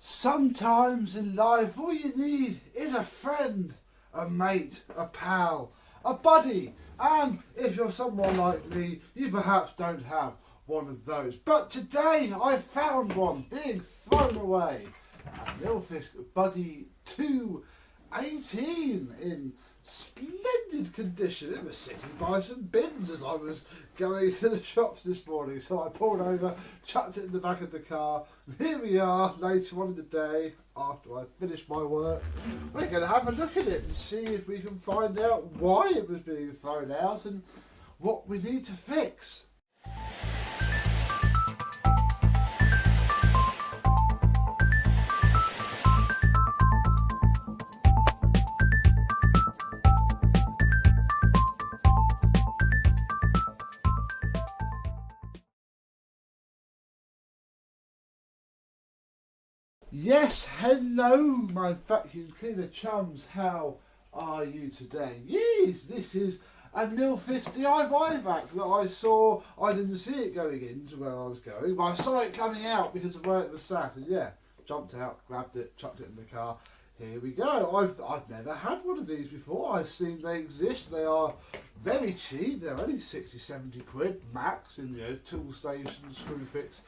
Sometimes in life all you need is a friend, a mate, a pal, a buddy, and if you're someone like me, you perhaps don't have one of those. But today I found one being thrown away. A Nilfisk Buddy II 18 in splendid condition. It was sitting by some bins as I was going to the shops this morning, so I pulled over, chucked it in the back of the car, and here we are later on in the day after I finished my work. We're going to have a look at it and see if we can find out why it was being thrown out and what we need to fix. Yes, hello my vacuum cleaner chums, how are you today? Yes, this is a Nilfisk DIY vac that I saw. I didn't see it going into where I was going, but I saw it coming out because of where it was sat, and yeah, jumped out, grabbed it, chucked it in the car. Here we go. I've never had one of these before. I've seen they exist. They are very cheap. They're only 60-70 quid max in tool stations, Screwfix,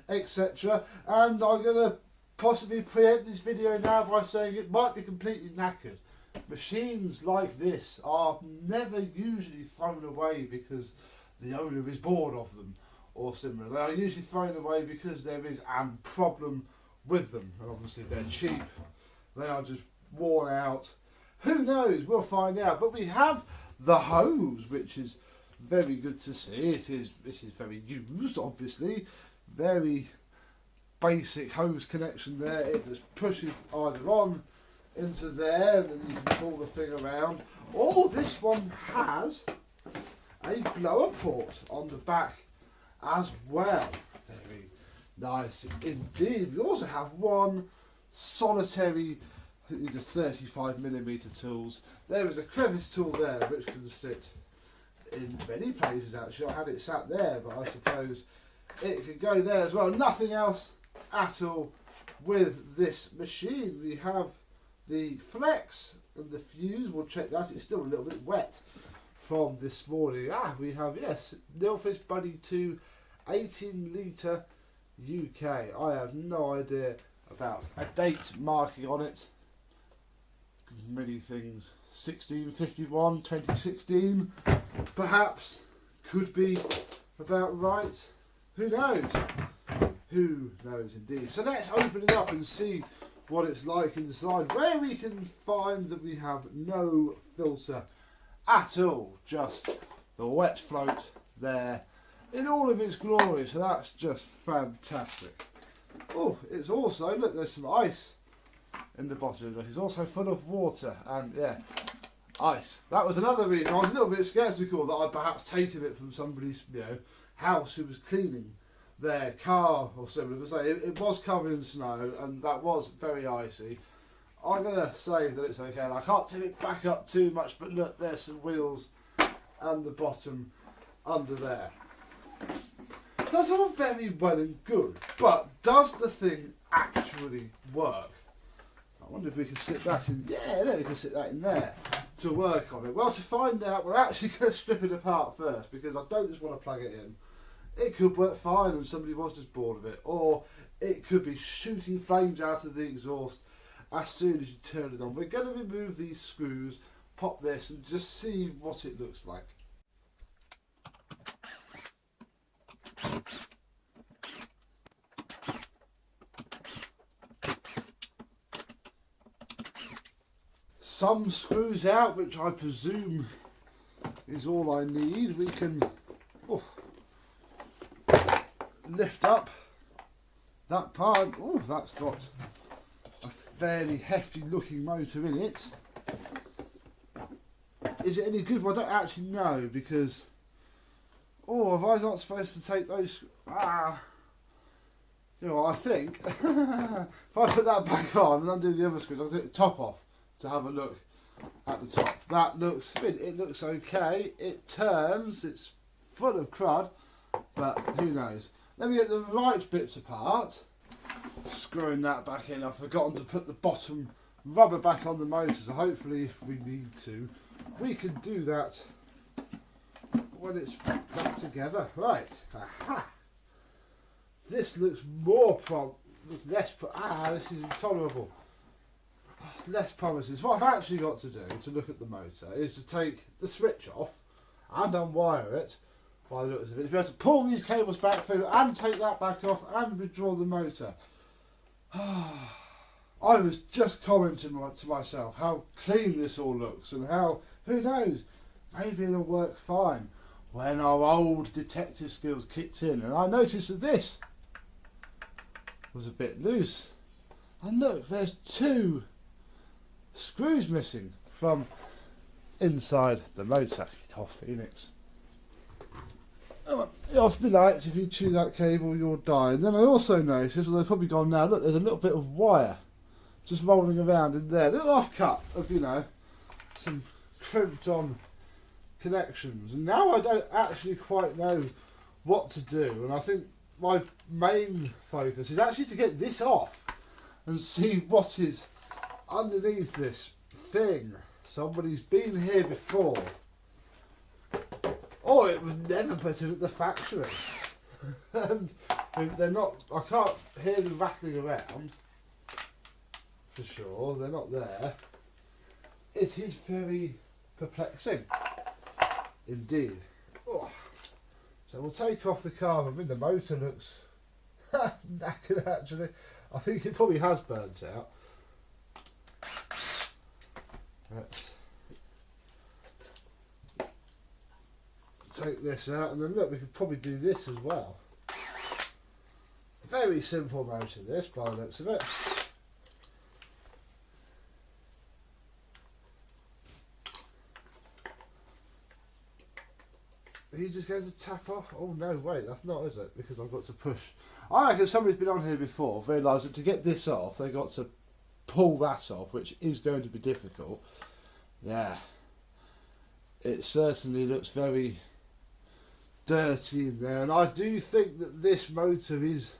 etc. And I'm gonna possibly preempt this video now by saying it might be completely knackered. Machines like this are never usually thrown away because the owner is bored of them or similar. They are usually thrown away because there is a problem with them, and obviously they're cheap. They are just worn out. Who knows? We'll find out. But we have the hose, which is very good to see. This is very used, obviously. Very basic hose connection there. It just pushes either on into there, and then you can pull the thing around. Oh, this one has a blower port on the back as well. Very nice indeed. We also have one solitary 35mm tools. There is a crevice tool there which can sit in many places actually. I had it sat there, but I suppose it could go there as well. Nothing else at all with this machine. We have the flex and the fuse. We'll check that. It's still a little bit wet from this morning. We have, yes, Nilfisk Buddy II 18 litre UK. I have no idea about a date marking on it. Many things. 1651, 2016 perhaps could be about right. Who knows? Who knows indeed. So let's open it up and see what it's like inside, where we can find that we have no filter at all, just the wet float there in all of its glory. So that's just fantastic. Oh, it's also, look, there's some ice in the bottom. Look, it's also full of water, and yeah, ice. That was another reason I was a little bit sceptical that I'd perhaps taken it from somebody's house who was cleaning their car or similar. It was covered in snow and that was very icy. I'm going to say that it's okay, and I can't tip it back up too much, but look, there's some wheels and the bottom under there. That's all very well and good, but does the thing actually work? I wonder if we can sit that in. Yeah, no, we can sit that in there to work on it. Well, to find out, we're actually going to strip it apart first, because I don't just want to plug it in. It could work fine and somebody was just bored of it, or it could be shooting flames out of the exhaust as soon as you turn it on. We're going to remove these screws, pop this, and just see what it looks like. Some screws out, which I presume is all I need. We can lift up that part. Oh, that's got a fairly hefty looking motor in it. Is it any good? Well, I don't actually know, because have I not supposed to take those? I think if I put that back on and undo the other screws, I'll take the top off to have a look at the top. That looks, it looks okay. It turns, it's full of crud, but who knows. Let me get the right bits apart screwing that back in. I've forgotten to put the bottom rubber back on the motor, so hopefully if we need to, we can do that when it's back together. Right, aha. This looks this is intolerable. Less promises. What I've actually got to do to look at the motor is to take the switch off and unwire it by the looks of it. To be able to pull these cables back through and take that back off and withdraw the motor. I was just commenting to myself how clean this all looks and how, who knows, maybe it'll work fine when our old detective skills kicked in. And I noticed that this was a bit loose. And look, there's 2 screws missing from inside the motor. Get off, Phoenix. Off my lights, if you chew that cable you'll die. And then I also noticed, well, they've probably gone now, look, there's a little bit of wire just rolling around in there. A little off cut of, you know, some crimped on connections. And now I don't actually quite know what to do. And I think my main focus is actually to get this off and see what is underneath this thing. Somebody's been here before. Or it was never put in at the factory. And they're not, I can't hear them rattling around. For sure, they're not there. It is very perplexing. Indeed. Oh. So we'll take off the carbon. I mean, the motor looks knackered actually. I think it probably has burnt out. Let's take this out, and then look, we could probably do this as well. Very simple motor this, by the looks of it. Are you just going to tap off? Oh no, wait, that's not, is it? Because I've got to push. I reckon somebody's been on here before, realised that to get this off, they got to pull that off, which is going to be difficult. Yeah. It certainly looks very dirty in there, and I do think that this motor is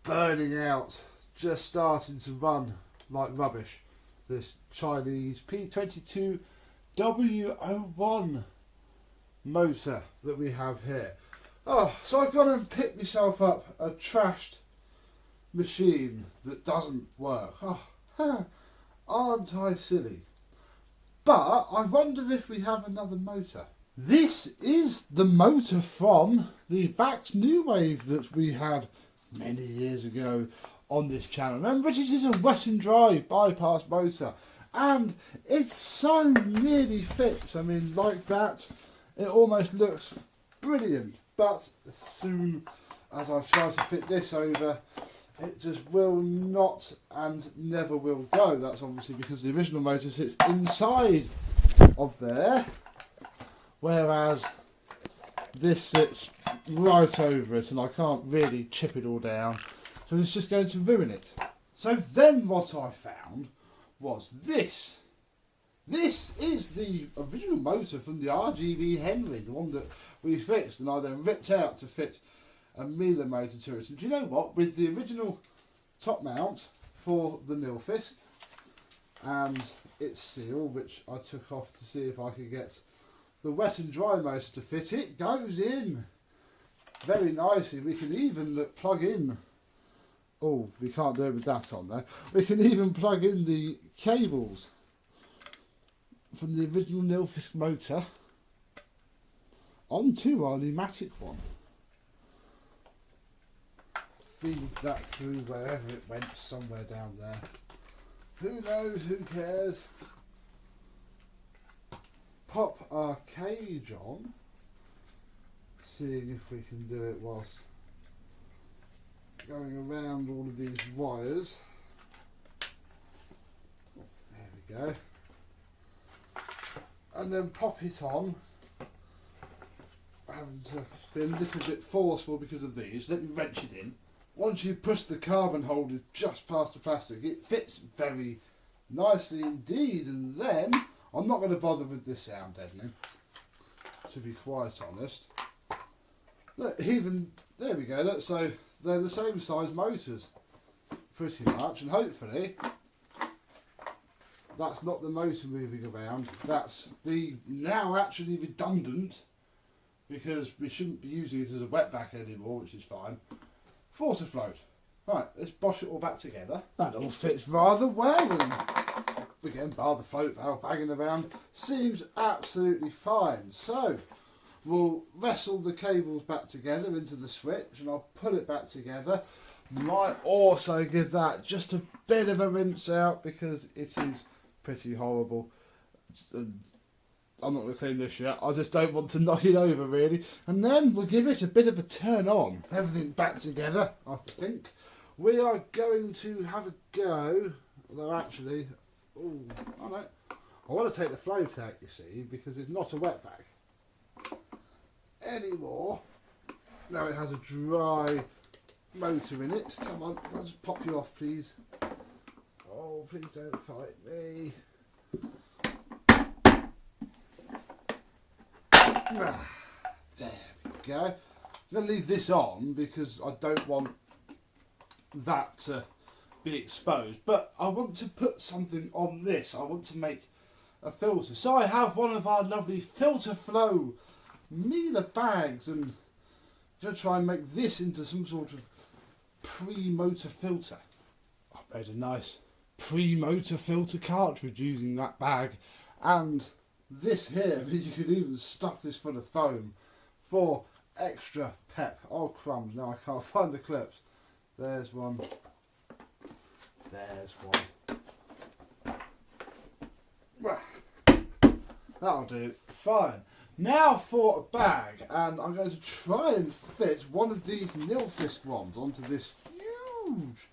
burning out, just starting to run like rubbish. This Chinese P22W01 motor that we have here. Oh, so I've gone and picked myself up a trashed machine that doesn't work. Oh, aren't I silly? But I wonder if we have another motor. This is the motor from the Vax New Wave that we had many years ago on this channel. Remember, it is a wet and dry bypass motor, and it so nearly fits. I mean, like that, it almost looks brilliant. But as soon as I try to fit this over, it just will not and never will go. That's obviously because the original motor sits inside of there, whereas this sits right over it, and I can't really chip it all down, so it's just going to ruin it. So then what I found was this. This is the original motor from the RGV Henry, the one that we fixed, and I then ripped out to fit a Miele motor to it. And do you know what? With the original top mount for the Nilfisk and its seal, which I took off to see if I could get the wet and dry motor to fit, it goes in very nicely. We can even plug in, oh, we can't do it with that on there, we can even plug in the cables from the original Nilfisk motor onto our pneumatic one. Feed that through wherever it went, somewhere down there. Who knows, who cares? Pop our cage on, seeing if we can do it whilst going around all of these wires. Oh, there we go. And then pop it on. Having to be a little bit forceful because of these. Let me wrench it in. Once you push the carbon holder just past the plastic, it fits very nicely indeed. And then, I'm not going to bother with this sound deadening, to be quite honest. Look, even, there we go, look, so they're the same size motors, pretty much, and hopefully that's not the motor moving around, that's the now actually redundant, because we shouldn't be using it as a wet vac anymore, which is fine, water float. Right, let's bosh it all back together. That all fits rather well, and again, bar the float valve banging around, seems absolutely fine. So we'll wrestle the cables back together into the switch, and I'll pull it back together. Might also give that just a bit of a rinse out because it is pretty horrible. I'm not going to clean this yet, I just don't want to knock it over really. And then we'll give it a bit of a turn on. Everything back together, I think. We are going to have a go, although actually, oh no, I want to take the float out, you see, because it's not a wet vac anymore. Now it has a dry motor in it. Come on, I'll just pop you off, please. Oh, please don't fight me. There we go. I'm going to leave this on because I don't want that to be exposed, but I want to put something on this. I want to make a filter. So I have one of our lovely Filter Flow Miele bags, and I'm going to try and make this into some sort of pre-motor filter. I've made a nice pre-motor filter cartridge using that bag, and this here, you could even stuff this full of foam for extra pep. Oh crumbs, now I can't find the clips. There's one. There's one. That'll do. Fine. Now for a bag, and I'm going to try and fit one of these Nilfisk ones onto this huge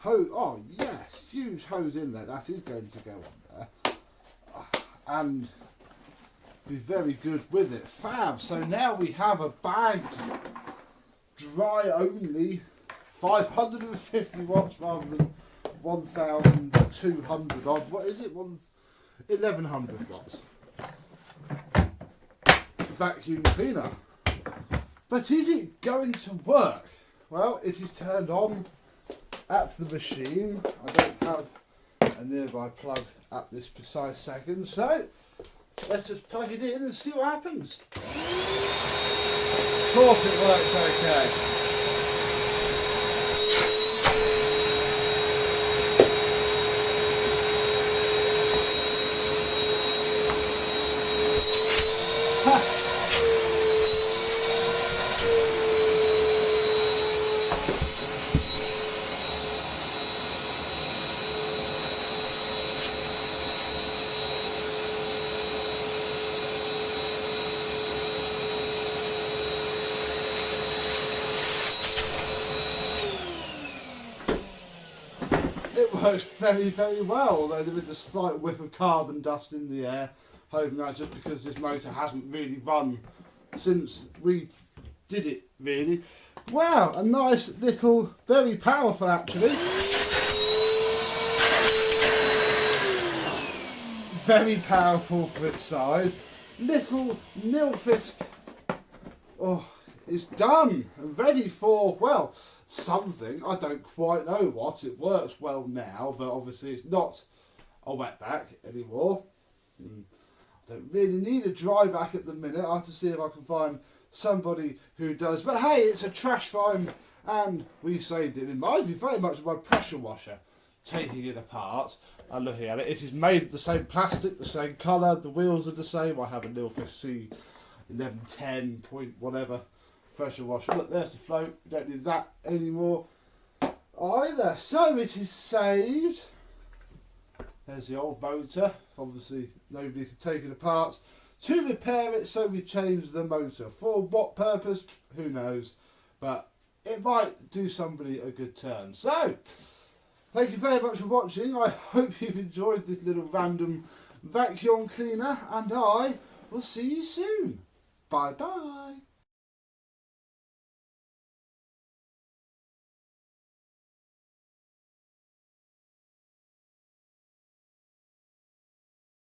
hose. Oh yes, huge hose inlet. That is going to go on there, and be very good with it. Fab. So now we have a bagged, dry only 550 watts rather than 1,200 odd. What is it? 1,100 watts. Vacuum cleaner. But is it going to work? Well, it is turned on at the machine. I don't have a nearby plug at this precise second, so let's just plug it in and see what happens. Of course it works okay. It works very, very well, although there is a slight whiff of carbon dust in the air. Hoping that's just because this motor hasn't really run since we did it, really. Wow, a nice little, very powerful actually. Very powerful for its size. Little Nilfisk, oh, it's done and ready for, well, something. I don't quite know what. It works well now, but obviously it's not a wet vac anymore. I don't really need a dry vac at the minute. I have to see if I can find somebody who does. But hey, it's a trash find and we saved it. It reminds me very much of my pressure washer. Taking it apart and looking at it. It is made of the same plastic, the same colour, the wheels are the same. I have a Nilfisk C1110 point whatever pressure washer. Look, there's the float. We don't need that anymore either. So it is saved. There's the old motor. Obviously nobody could take it apart to repair it, so we changed the motor. For what purpose? Who knows. But it might do somebody a good turn. So thank you very much for watching. I hope you've enjoyed this little random vacuum cleaner, and I will see you soon. Bye bye.